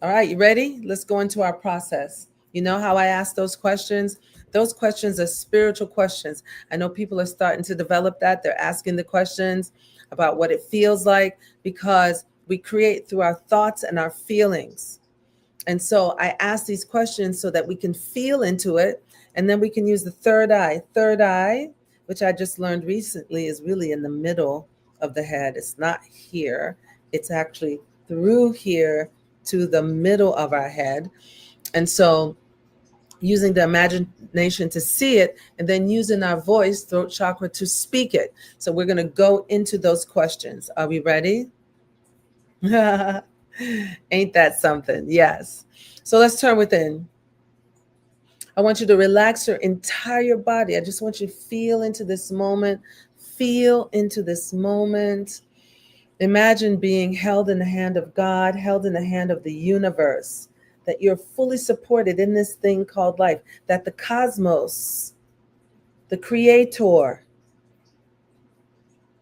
All right, you ready? Let's go into our process. You know how I ask those questions? Those questions are spiritual questions. I know people are starting to develop that. They're asking the questions about what it feels like because we create through our thoughts and our feelings. And so I ask these questions so that we can feel into it. And then we can use the third eye. Third eye, which I just learned recently, is really in the middle of the head. It's not here, it's actually through here to the middle of our head. And so using the imagination to see it, and then using our voice, throat chakra, to speak it. So we're going to go into those questions. Are we ready? Ain't that something? Yes. So let's turn within. I want you to relax your entire body. I just want you to feel into this moment. Feel into this moment. Imagine being held in the hand of God, held in the hand of the universe, that you're fully supported in this thing called life, that the cosmos, the creator,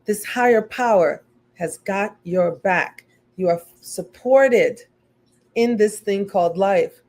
this higher power has got your back. You are supported in this thing called life.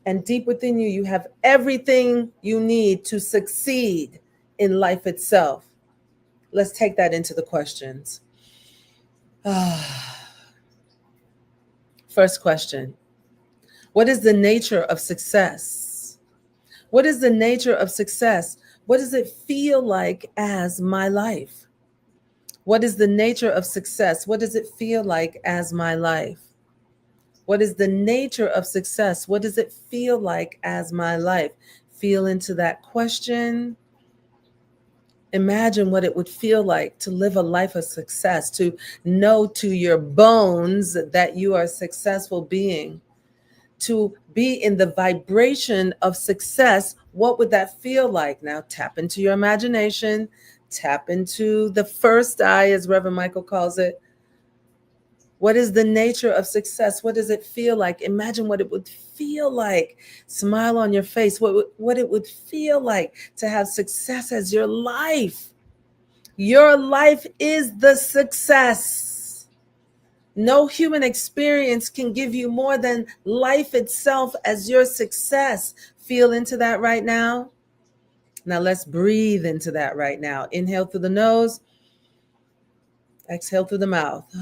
And deep within you, you have everything you need to succeed in life itself. Let's take that into the questions. First question: what is the nature of success? What is the nature of success? What does it feel like as my life? What is the nature of success? What does it feel like as my life? What is the nature of success? What does it feel like as my life? Feel into that question. Imagine what it would feel like to live a life of success, to know to your bones that you are a successful being, to be in the vibration of success. What would that feel like? Now tap into your imagination, tap into the first eye, as Reverend Michael calls it. What is the nature of success? What does it feel like? Imagine what it would feel like. Smile on your face. What it would feel like to have success as your life. Your life is the success. No human experience can give you more than life itself as your success. Feel into that right now. Now let's breathe into that right now. Inhale through the nose, exhale through the mouth.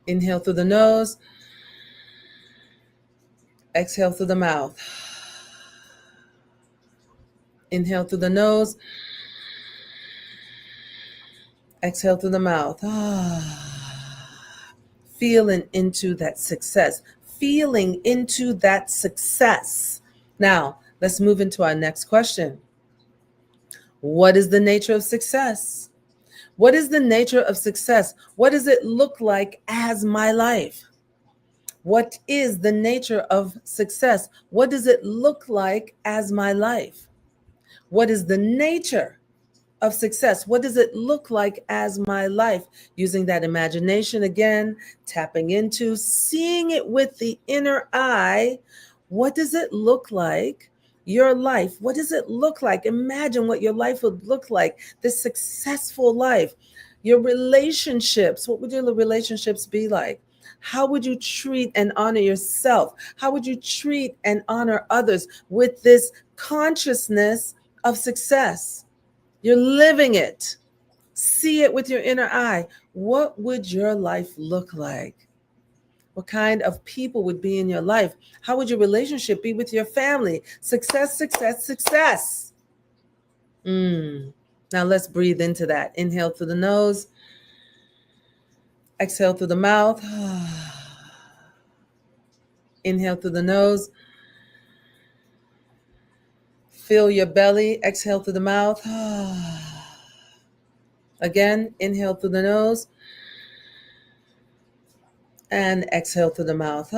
Inhale through the nose, exhale through the mouth. Inhale through the nose, exhale through the mouth. Feeling into that success. Feeling into that success. Now, let's move into our next question. What is the nature of success? What is the nature of success? What does it look like as my life? What is the nature of success? What does it look like as my life? What is the nature of success? What does it look like as my life? Using that imagination again, tapping into, seeing it with the inner eye. What does it look like? Your life. What does it look like? Imagine what your life would look like, this successful life. Your relationships. What would your relationships be like? How would you treat and honor yourself? How would you treat and honor others with this consciousness of success? You're living it. See it with your inner eye. What would your life look like? What kind of people would be in your life? How would your relationship be with your family? Success, success, success. Now let's breathe into that. Inhale through the nose. Exhale through the mouth. Inhale through the nose. Fill your belly. Exhale through the mouth. Again, inhale through the nose. And exhale through the mouth.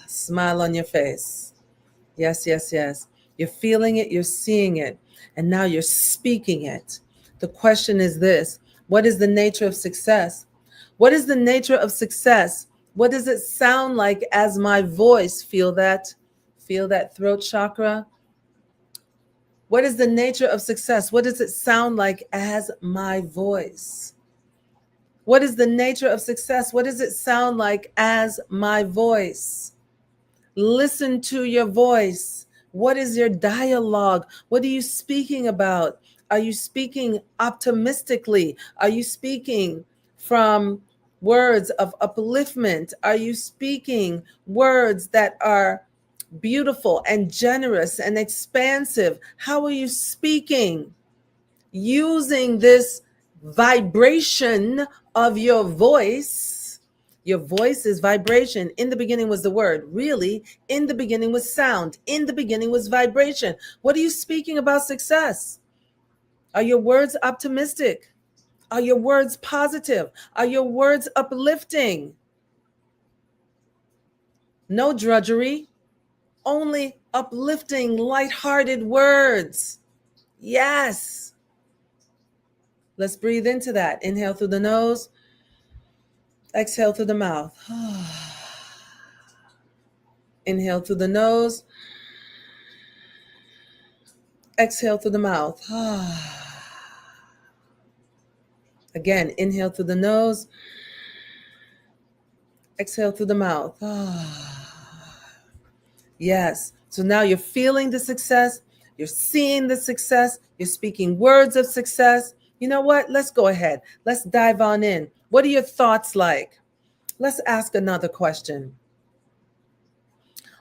Smile on your face. Yes, yes, yes. You're feeling it, you're seeing it, and now you're speaking it. The question is this: what is the nature of success? What is the nature of success? What does it sound like as my voice? Feel that? Feel that throat chakra? What is the nature of success? What does it sound like as my voice? What is the nature of success? What does it sound like as my voice? Listen to your voice. What is your dialogue? What are you speaking about? Are you speaking optimistically? Are you speaking from words of upliftment? Are you speaking words that are beautiful and generous and expansive? How are you speaking? Using this vibration of your voice. Your voice is vibration. In the beginning was the word. Really, in the beginning was sound. In the beginning was vibration. What are you speaking about success? Are your words optimistic? Are your words positive? Are your words uplifting? No drudgery, only uplifting, lighthearted words. Yes. Let's breathe into that. Inhale through the nose. Exhale through the mouth. Inhale through the nose. Exhale through the mouth. Again, inhale through the nose. Exhale through the mouth. Yes. So now you're feeling the success. You're seeing the success. You're speaking words of success. You know what? Let's go ahead. Let's dive on in. What are your thoughts like? Let's ask another question.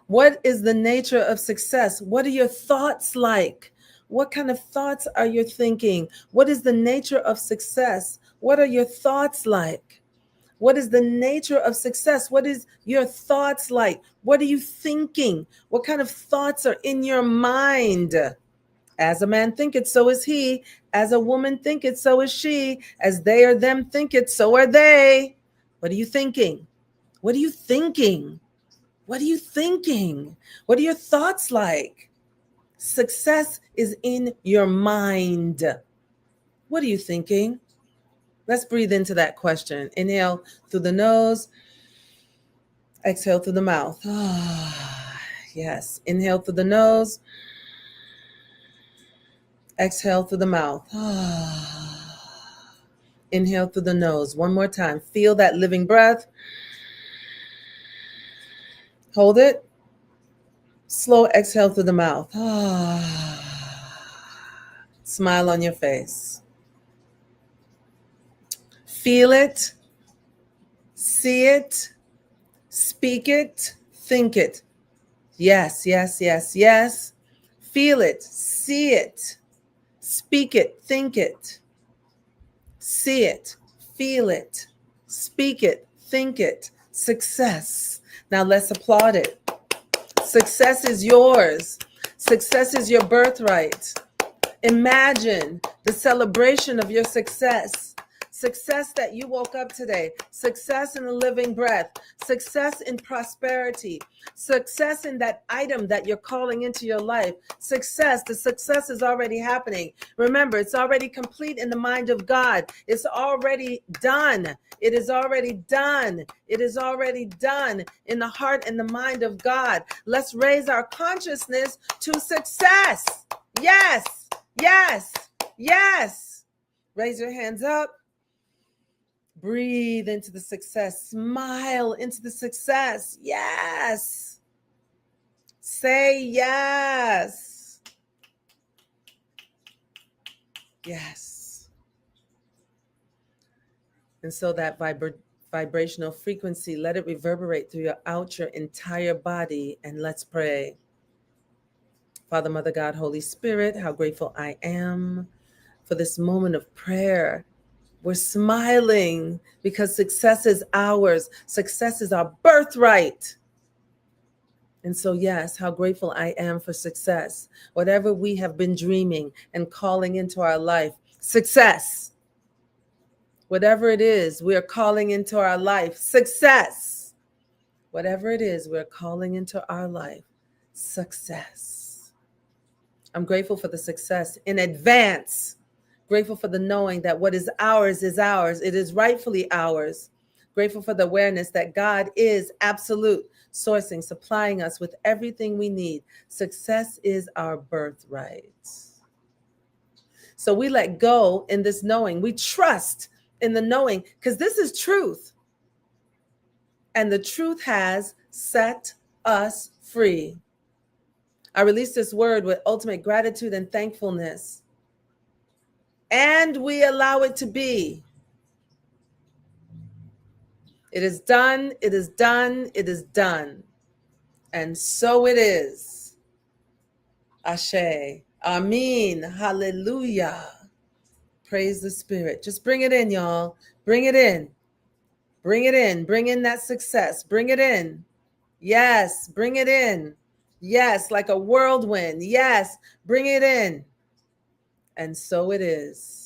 What is the nature of success? What are your thoughts like? What kind of thoughts are you thinking? What is the nature of success? What are your thoughts like? What is the nature of success? What is your thoughts like? What are you thinking? What kind of thoughts are in your mind? As a man thinketh, so is he. As a woman thinketh, so is she. As they or them thinketh, so are they. What are you thinking? What are you thinking? What are you thinking? What are your thoughts like? Success is in your mind. What are you thinking? Let's breathe into that question. Inhale through the nose. Exhale through the mouth. Yes. Inhale through the nose. Exhale through the mouth. Inhale through the nose. One more time. Feel that living breath. Hold it. Slow exhale through the mouth. Smile on your face. Feel it. See it. Speak it. Think it. Yes, yes, yes, yes. Feel it. See it. Speak it. Think it. See it. Feel it. Speak it. Think it. Success. Now let's applaud it. Success is yours. Success is your birthright. Imagine the celebration of your success. Success that you woke up today. Success in the living breath. Success in prosperity. Success in that item that you're calling into your life. Success. The success is already happening. Remember, it's already complete in the mind of God. It's already done. It is already done. It is already done in the heart and the mind of God. Let's raise our consciousness to success. Yes, yes, yes. Raise your hands up. Breathe into the success. Smile into the success. Yes. Say yes. Yes. And so that vibrational frequency, let it reverberate throughout your entire body. And let's pray. Father, Mother, God, Holy Spirit, how grateful I am for this moment of prayer. We're smiling because success is ours. Success is our birthright. And so, yes, how grateful I am for success. Whatever we have been dreaming and calling into our life, success. Whatever it is, we're calling into our life, success. Whatever it is, we're calling into our life, success. I'm grateful for the success in advance. Grateful for the knowing that what is ours is ours. It is rightfully ours. Grateful for the awareness that God is absolute, sourcing, supplying us with everything we need. Success is our birthright. So we let go in this knowing. We trust in the knowing, because this is truth. And the truth has set us free. I release this word with ultimate gratitude and thankfulness. And we allow it to be. It is done, it is done, it is done. And so it is. Ashe. Amen. Hallelujah. Praise the Spirit. Just bring it in, y'all. Bring it in. Bring it in. Bring in that success. Bring it in. Yes, bring it in. Yes, like a whirlwind. Yes, bring it in. And so it is.